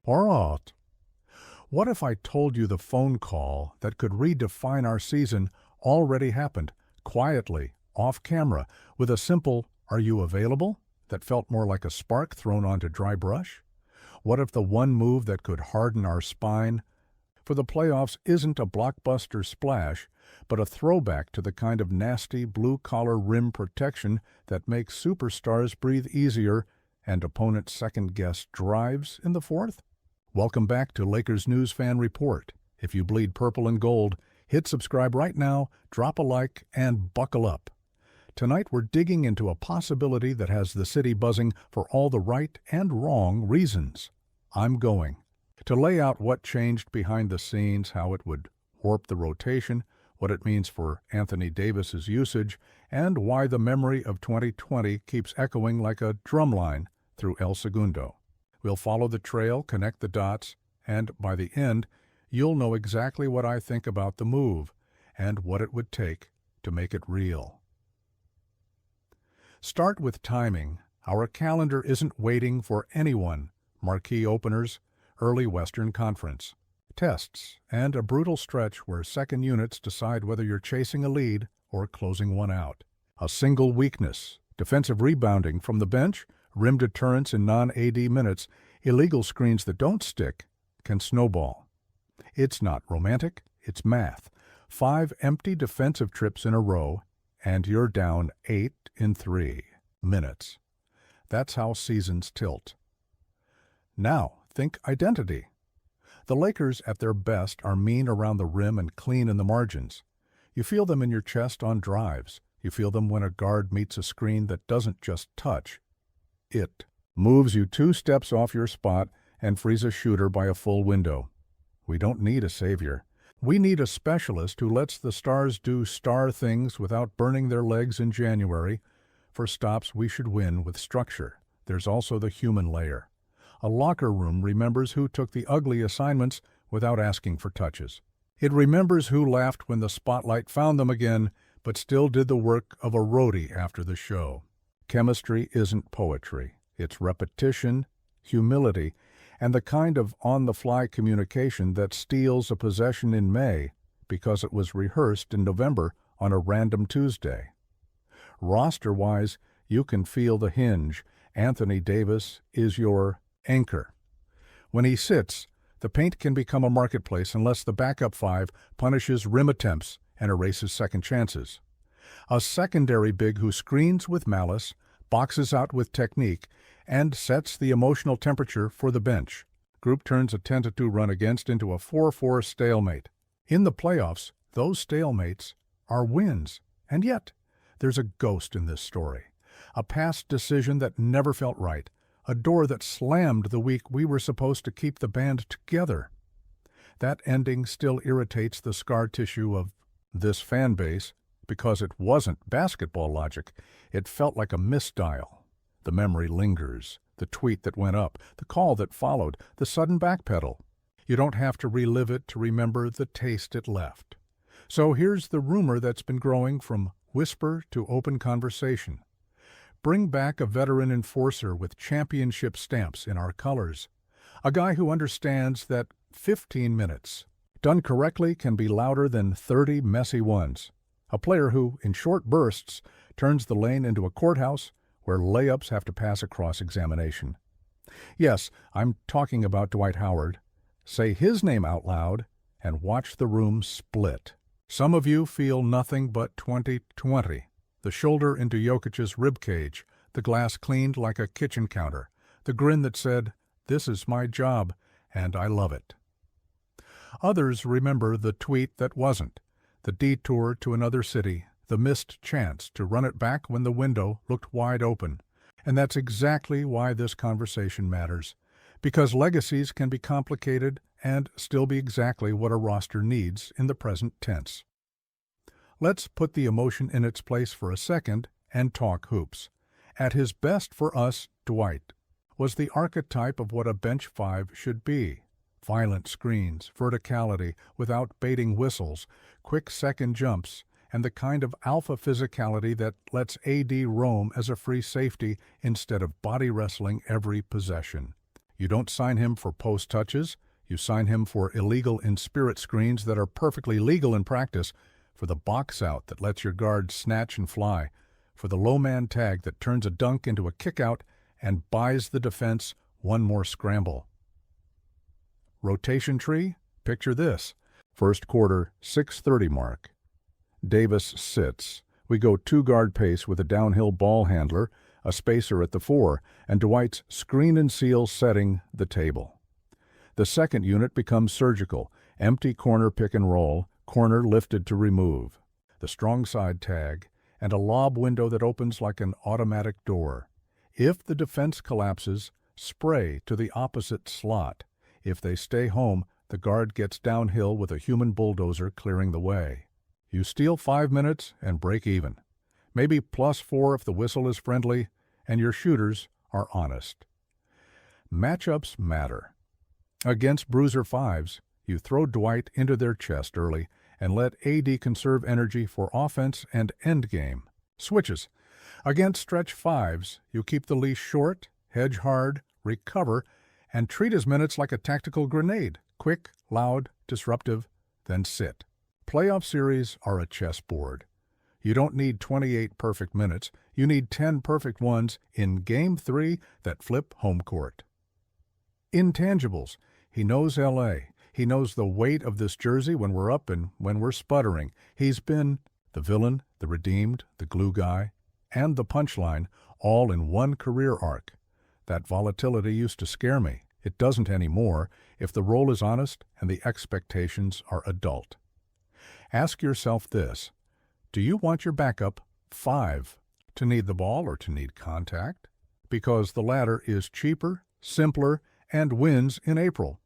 Alright. What if I told you the phone call that could redefine our season already happened, quietly, off camera, with a simple, "Are you available?" that felt more like a spark thrown onto dry brush? What if the one move that could harden our spine for the playoffs isn't a blockbuster splash, but a throwback to the kind of nasty blue-collar rim protection that makes superstars breathe easier and opponents second-guess drives in the fourth? Welcome back to Lakers News Fan Report. If you bleed purple and gold, hit subscribe right now, drop a like, and buckle up. Tonight we're digging into a possibility that has the city buzzing for all the right and wrong reasons. I'm going to lay out what changed behind the scenes, how it would warp the rotation, what it means for Anthony Davis's usage, and why the memory of 2020 keeps echoing like a drumline through El Segundo. We'll follow the trail, connect the dots, and by the end, you'll know exactly what I think about the move and what it would take to make it real. Start with timing. Our calendar isn't waiting for anyone. Marquee openers, early Western Conference, tests, and a brutal stretch where second units decide whether you're chasing a lead or closing one out. A single weakness, defensive rebounding from the bench, rim deterrence in non-AD minutes, illegal screens that don't stick, can snowball. It's not romantic, it's math. 5 empty defensive trips in a row, and you're down 8 in 3 minutes. That's how seasons tilt. Now, think identity. The Lakers at their best are mean around the rim and clean in the margins. You feel them in your chest on drives. You feel them when a guard meets a screen that doesn't just touch. It moves you 2 steps off your spot and frees a shooter by a full window. We don't need a savior. We need a specialist who lets the stars do star things without burning their legs in January. For stops, we should win with structure. There's also the human layer. A locker room remembers who took the ugly assignments without asking for touches. It remembers who laughed when the spotlight found them again, but still did the work of a roadie after the show. Chemistry isn't poetry. It's repetition, humility, and the kind of on-the-fly communication that steals a possession in May because it was rehearsed in November on a random Tuesday. Roster-wise, you can feel the hinge. Anthony Davis is your anchor. When he sits, the paint can become a marketplace unless the backup 5 punishes rim attempts and erases second chances. A secondary big who screens with malice, boxes out with technique, and sets the emotional temperature for the bench. Group turns a 10-2 run against into a 4-4 stalemate. In the playoffs, those stalemates are wins. And yet, there's a ghost in this story. A past decision that never felt right. A door that slammed the week we were supposed to keep the band together. That ending still irritates the scar tissue of this fan base because it wasn't basketball logic. It felt like a misdial. The memory lingers. The tweet that went up, the call that followed, the sudden backpedal. You don't have to relive it to remember the taste it left. So here's the rumor that's been growing from whisper to open conversation. Bring back a veteran enforcer with championship stamps in our colors. A guy who understands that 15 minutes, done correctly, can be louder than 30 messy ones. A player who, in short bursts, turns the lane into a courthouse where layups have to pass a cross-examination. Yes, I'm talking about Dwight Howard. Say his name out loud and watch the room split. Some of you feel nothing but 2020. The shoulder into Jokic's ribcage, the glass cleaned like a kitchen counter, the grin that said, "This is my job, and I love it." Others remember the tweet that wasn't, the detour to another city, the missed chance to run it back when the window looked wide open. And that's exactly why this conversation matters, because legacies can be complicated and still be exactly what a roster needs in the present tense. Let's put the emotion in its place for a second and talk hoops. At his best for us, Dwight was the archetype of what a bench 5 should be. Violent screens, verticality without baiting whistles, quick second jumps, and the kind of alpha physicality that lets AD roam as a free safety instead of body wrestling every possession. You don't sign him for post touches. You sign him for illegal in-spirit screens that are perfectly legal in practice, for the box out that lets your guard snatch and fly, for the low man tag that turns a dunk into a kick out and buys the defense one more scramble. Rotation tree? Picture this. First quarter, 6:30 mark. Davis sits. We go two-guard pace with a downhill ball handler, a spacer at the 4, and Dwight's screen and seal setting the table. The second unit becomes surgical, empty corner pick and roll, corner lifted to remove, the strong side tag, and a lob window that opens like an automatic door. If the defense collapses, spray to the opposite slot. If they stay home, the guard gets downhill with a human bulldozer clearing the way. You steal 5 minutes and break even. Maybe +4 if the whistle is friendly and your shooters are honest. Matchups matter. Against bruiser 5s, you throw Dwight into their chest early and let AD conserve energy for offense and endgame. Switches. Against stretch 5s, you keep the leash short, hedge hard, recover, and treat his minutes like a tactical grenade. Quick, loud, disruptive, then sit. Playoff series are a chessboard. You don't need 28 perfect minutes. You need 10 perfect ones in Game 3 that flip home court. Intangibles. He knows L.A. He knows the weight of this jersey when we're up and when we're sputtering. He's been the villain, the redeemed, the glue guy, and the punchline, all in one career arc. That volatility used to scare me. It doesn't anymore if the role is honest and the expectations are adult. Ask yourself this. Do you want your backup 5 to need the ball or to need contact? Because the latter is cheaper, simpler, and wins in April.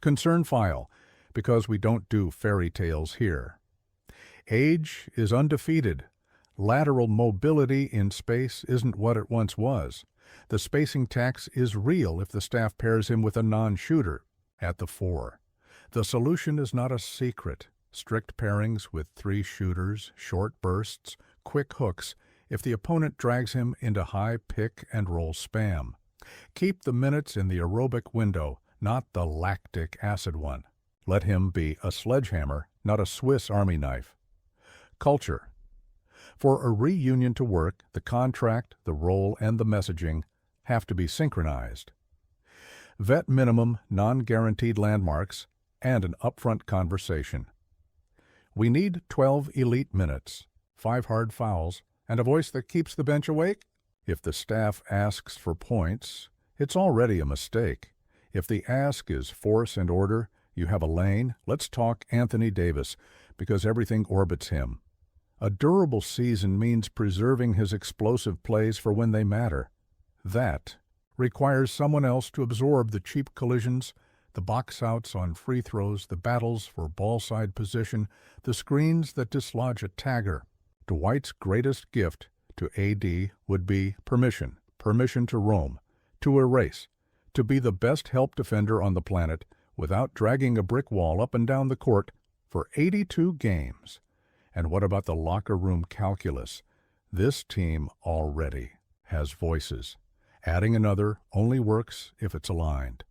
Concern file, because we don't do fairy tales here. Age is undefeated. Lateral mobility in space isn't what it once was. The spacing tax is real if the staff pairs him with a non-shooter at the 4. The solution is not a secret. Strict pairings with 3 shooters, short bursts, quick hooks if the opponent drags him into high pick-and-roll spam. Keep the minutes in the aerobic window, not the lactic acid one. Let him be a sledgehammer, not a Swiss Army knife. Culture. For a reunion to work, the contract, the role, and the messaging have to be synchronized. Vet minimum, non-guaranteed landmarks, and an upfront conversation. We need 12 elite minutes, 5 hard fouls, and a voice that keeps the bench awake. If the staff asks for points, it's already a mistake. If the ask is force and order, you have a lane. Let's talk Anthony Davis, because everything orbits him. A durable season means preserving his explosive plays for when they matter. That requires someone else to absorb the cheap collisions, the box outs on free throws, the battles for ball side position, the screens that dislodge a tagger. Dwight's greatest gift to AD would be permission to roam, to erase, to be the best help defender on the planet without dragging a brick wall up and down the court for 82 games. And what about the locker room calculus? This team already has voices. Adding another only works if it's aligned.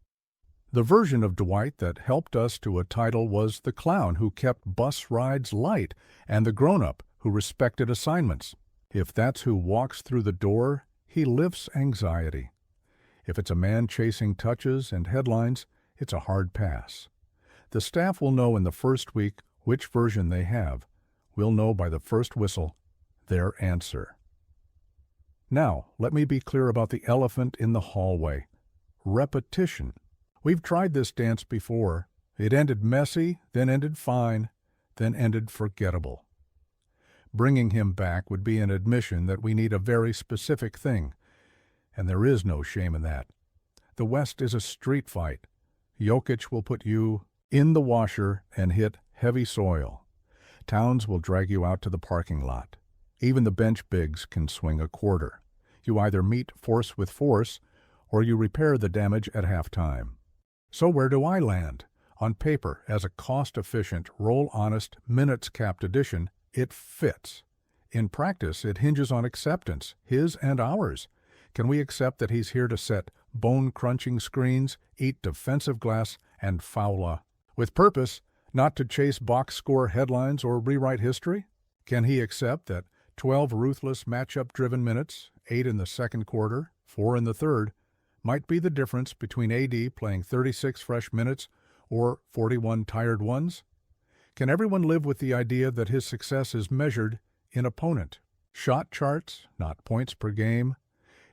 The version of Dwight that helped us to a title was the clown who kept bus rides light and the grown-up who respected assignments. If that's who walks through the door, he lifts anxiety. If it's a man chasing touches and headlines, it's a hard pass. The staff will know in the first week which version they have. We'll know by the first whistle their answer. Now, let me be clear about the elephant in the hallway. Repetition. We've tried this dance before. It ended messy, then ended fine, then ended forgettable. Bringing him back would be an admission that we need a very specific thing, and there is no shame in that. The West is a street fight. Jokic will put you in the washer and hit heavy soil. Towns will drag you out to the parking lot. Even the bench bigs can swing a quarter. You either meet force with force, or you repair the damage at halftime. So where do I land? On paper, as a cost-efficient, role-honest, minutes-capped addition, it fits. In practice, it hinges on acceptance, his and ours. Can we accept that he's here to set bone-crunching screens, eat defensive glass, and foul. With purpose, not to chase box score headlines or rewrite history? Can he accept that 12 ruthless matchup-driven minutes, 8 in the second quarter, 4 in the third, might be the difference between AD playing 36 fresh minutes or 41 tired ones? Can everyone live with the idea that his success is measured in opponent? Shot charts, not points per game?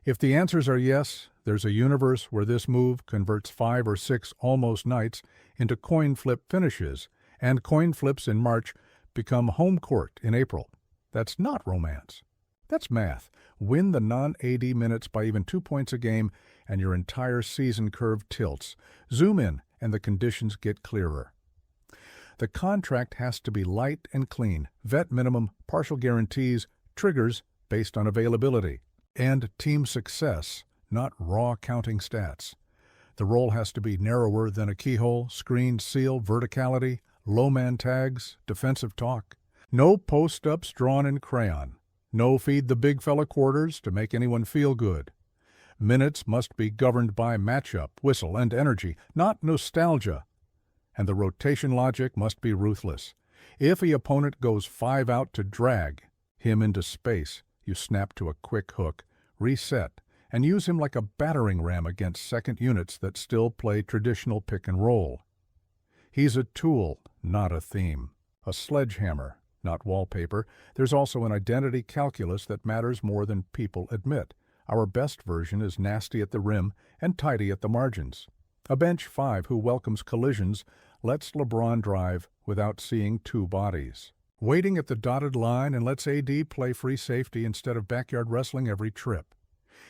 If the answers are yes, there's a universe where this move converts 5 or 6 almost nights into coin flip finishes, and coin flips in March become home court in April. That's not romance. That's math. Win the non-AD minutes by even 2 points a game, and your entire season curve tilts. Zoom in, and the conditions get clearer. The contract has to be light and clean, vet minimum, partial guarantees, triggers based on availability, and team success, not raw counting stats. The role has to be narrower than a keyhole, screen, seal, verticality, low man tags, defensive talk. No post-ups drawn in crayon. No feed the big fella quarters to make anyone feel good. Minutes must be governed by matchup, whistle, and energy, not nostalgia. And the rotation logic must be ruthless. If the opponent goes 5 out to drag him into space, you snap to a quick hook, reset, and use him like a battering ram against second units that still play traditional pick and roll. He's a tool, not a theme. A sledgehammer, not wallpaper. There's also an identity calculus that matters more than people admit. Our best version is nasty at the rim and tidy at the margins. A bench 5 who welcomes collisions lets LeBron drive without seeing 2 bodies. Waiting at the dotted line and lets AD play free safety instead of backyard wrestling every trip.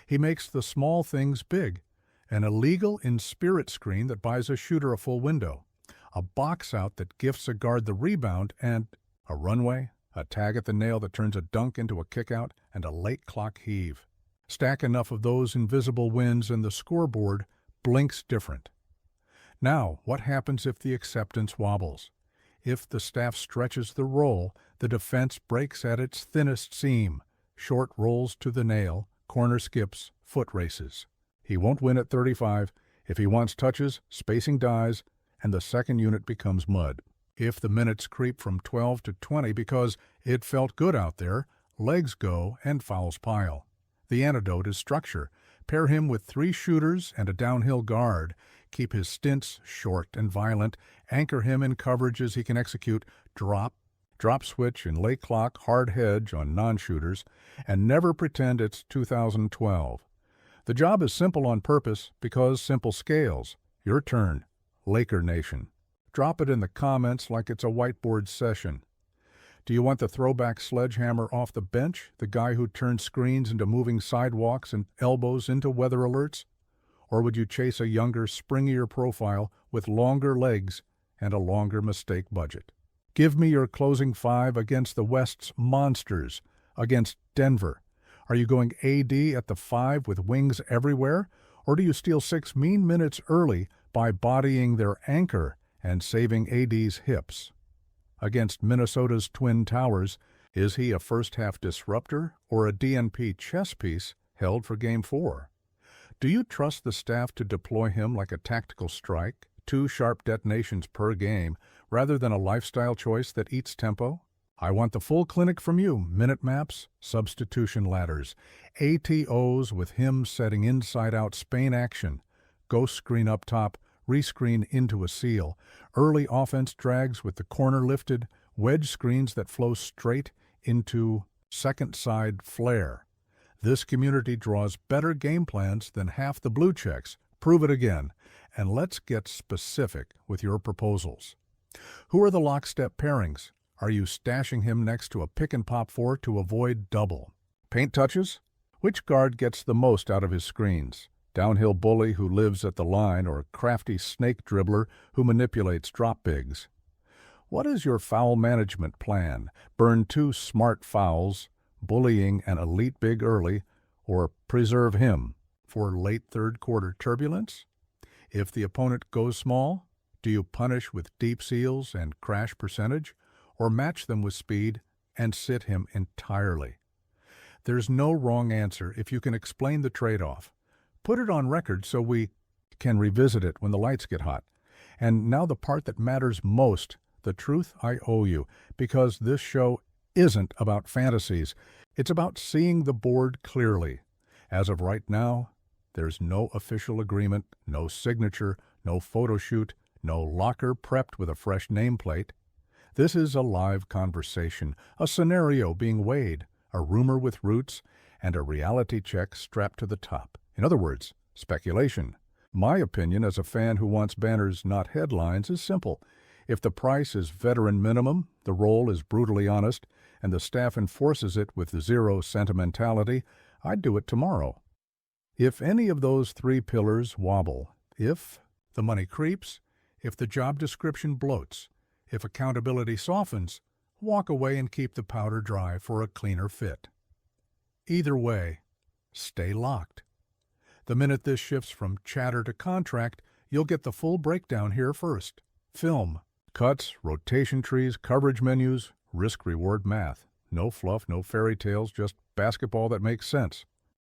He makes the small things big. An illegal in-spirit screen that buys a shooter a full window. A box out that gifts a guard the rebound, and a runway, a tag at the nail that turns a dunk into a kickout, and a late clock heave. Stack enough of those invisible wins and the scoreboard blinks different. Now, what happens if the acceptance wobbles? If the staff stretches the roll, the defense breaks at its thinnest seam. Short rolls to the nail, corner skips, foot races. He won't win at 35. If he wants touches, spacing dies, and the second unit becomes mud. If the minutes creep from 12 to 20 because it felt good out there, legs go and fouls pile. The antidote is structure. Pair him with 3 shooters and a downhill guard. Keep his stints short and violent. Anchor him in coverages he can execute. Drop switch and late clock hard hedge on non-shooters. And never pretend it's 2012. The job is simple on purpose because simple scales. Your turn, Laker Nation. Drop it in the comments like it's a whiteboard session. Do you want the throwback sledgehammer off the bench, the guy who turns screens into moving sidewalks and elbows into weather alerts? Or would you chase a younger, springier profile with longer legs and a longer mistake budget? Give me your closing 5 against the West's monsters, against Denver. Are you going AD at the 5 with wings everywhere? Or do you steal 6 mean minutes early by bodying their anchor and saving AD's hips? Against Minnesota's Twin Towers, is he a first-half disruptor or a DNP chess piece held for Game 4? Do you trust the staff to deploy him like a tactical strike, 2 sharp detonations per game, rather than a lifestyle choice that eats tempo? I want the full clinic from you. Minute maps, substitution ladders, ATOs with him setting inside-out Spain action, ghost screen up top, rescreen into a seal, early offense drags with the corner lifted, wedge screens that flow straight into second side flare. This community draws better game plans than half the blue checks. Prove it again, and let's get specific with your proposals. Who are the lockstep pairings? Are you stashing him next to a pick-and-pop 4 to avoid double? Paint touches? Which guard gets the most out of his screens? Downhill bully who lives at the line or crafty snake dribbler who manipulates drop bigs? What is your foul management plan? Burn 2 smart fouls, bullying an elite big early, or preserve him for late third quarter turbulence? If the opponent goes small, do you punish with deep seals and crash percentage, or match them with speed and sit him entirely? There's no wrong answer if you can explain the trade-off. Put it on record so we can revisit it when the lights get hot. And now the part that matters most, the truth I owe you, because this show isn't about fantasies. It's about seeing the board clearly. As of right now, there's no official agreement, no signature, no photo shoot, no locker prepped with a fresh nameplate. This is a live conversation, a scenario being weighed, a rumor with roots, and a reality check strapped to the top. In other words, speculation. My opinion as a fan who wants banners, not headlines, is simple. If the price is veteran minimum, the role is brutally honest, and the staff enforces it with zero sentimentality, I'd do it tomorrow. If any of those three pillars wobble, if the money creeps, if the job description bloats, if accountability softens, walk away and keep the powder dry for a cleaner fit. Either way, stay locked. The minute this shifts from chatter to contract, you'll get the full breakdown here first. Film, cuts, rotation trees, coverage menus, risk-reward math. No fluff, no fairy tales, just basketball that makes sense.